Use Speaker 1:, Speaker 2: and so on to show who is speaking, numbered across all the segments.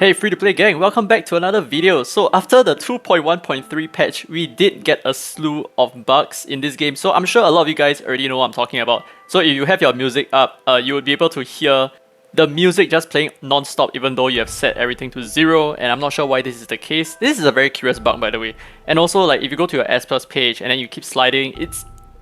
Speaker 1: Hey free-to-play gang, welcome back to another video. So after the 2.1.3 patch, we did get a slew of bugs in this game. So I'm sure a lot of you guys already know what I'm talking about. So if you have your music up, you would be able to hear the music just playing non-stop even though you have set everything to 0, and I'm not sure why this is the case. This is a very curious bug, by the way. And also, like, if you go to your S+ page and then you keep sliding,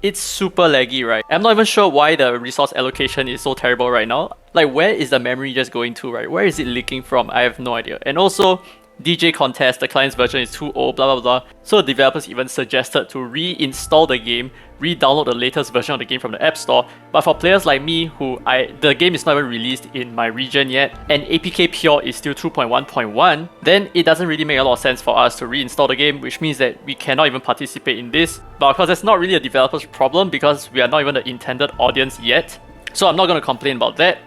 Speaker 1: it's super laggy, right? I'm not even sure why the resource allocation is so terrible right now. Like, where is the memory just going to, right? Where is it leaking from? I have no idea. And also, DJ contest, the client's version is too old, blah blah blah. So developers even suggested to reinstall the game, re-download the latest version of the game from the App Store. But for players like me, the game is not even released in my region yet, and APK Pure is still 2.1.1, then it doesn't really make a lot of sense for us to reinstall the game, which means that we cannot even participate in this. But of course, that's not really a developer's problem because we are not even the intended audience yet. So I'm not going to complain about that.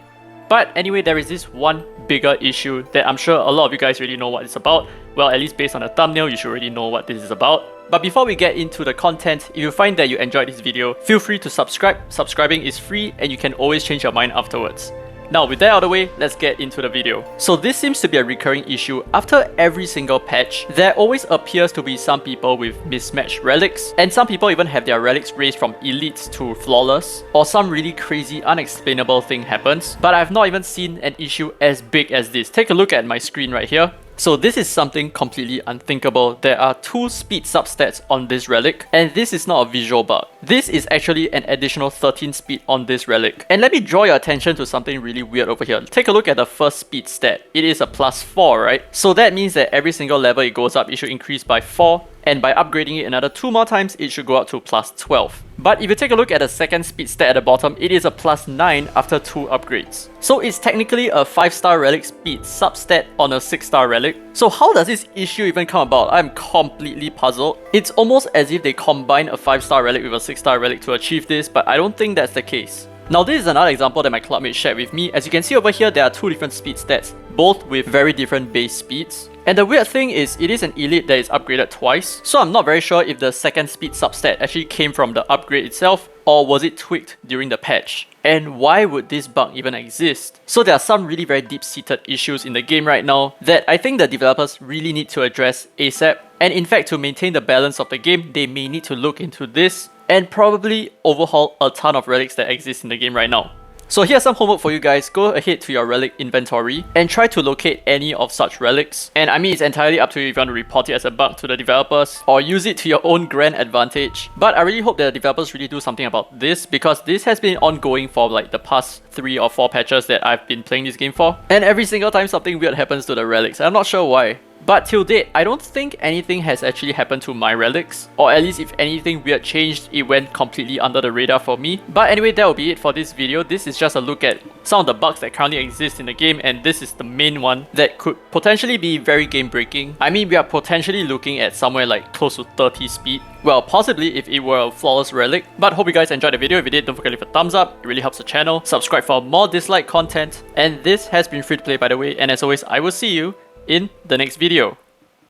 Speaker 1: But anyway, there is this one bigger issue that I'm sure a lot of you guys already know what it's about. Well, at least based on the thumbnail, you should already know what this is about. But before we get into the content, if you find that you enjoyed this video, feel free to subscribe. Subscribing is free and you can always change your mind afterwards. Now, with that out of the way, let's get into the video. So this seems to be a recurring issue. After every single patch, there always appears to be some people with mismatched relics, and some people even have their relics raised from elites to flawless, or some really crazy unexplainable thing happens. But I've not even seen an issue as big as this. Take a look at my screen right here. So this is something completely unthinkable. There are 2 speed substats on this relic, and this is not a visual bug. This is actually an additional 13 speed on this relic. And let me draw your attention to something really weird over here. Take a look at the first speed stat. It is a +4, right? So that means that every single level it goes up, it should increase by 4. And by upgrading it another 2 more times, it should go up to +12. But if you take a look at the second speed stat at the bottom, it is a +9 after 2 upgrades. So it's technically a 5-star relic speed substat on a 6-star relic. So how does this issue even come about? I'm completely puzzled. It's almost as if they combine a 5-star relic with a 6-star relic to achieve this, but I don't think that's the case. Now this is another example that my clubmate shared with me. As you can see over here, there are 2 different speed stats, both with very different base speeds. And the weird thing is, it is an elite that is upgraded twice, so I'm not very sure if the second speed substat actually came from the upgrade itself, or was it tweaked during the patch. And why would this bug even exist? So there are some really very deep-seated issues in the game right now that I think the developers really need to address ASAP. And in fact, to maintain the balance of the game, they may need to look into this and probably overhaul a ton of relics that exist in the game right now. So here's some homework for you guys. Go ahead to your relic inventory and try to locate any of such relics. And I mean, it's entirely up to you if you want to report it as a bug to the developers or use it to your own grand advantage. But I really hope that the developers really do something about this, because this has been ongoing for like the past 3 or 4 patches that I've been playing this game for. And every single time something weird happens to the relics. I'm not sure why. But till date, I don't think anything has actually happened to my relics, or at least if anything weird changed, it went completely under the radar for me. But anyway, that will be it for this video. This is just a look at some of the bugs that currently exist in the game, and this is the main one that could potentially be very game breaking. I mean, we are potentially looking at somewhere like close to 30 speed. Well, possibly if it were a flawless relic. But hope you guys enjoyed the video. If you did, don't forget to leave a thumbs up. It really helps the channel. Subscribe for more Dislyte content. And this has been Free to Play, by the way, and as always, I will see you in the next video.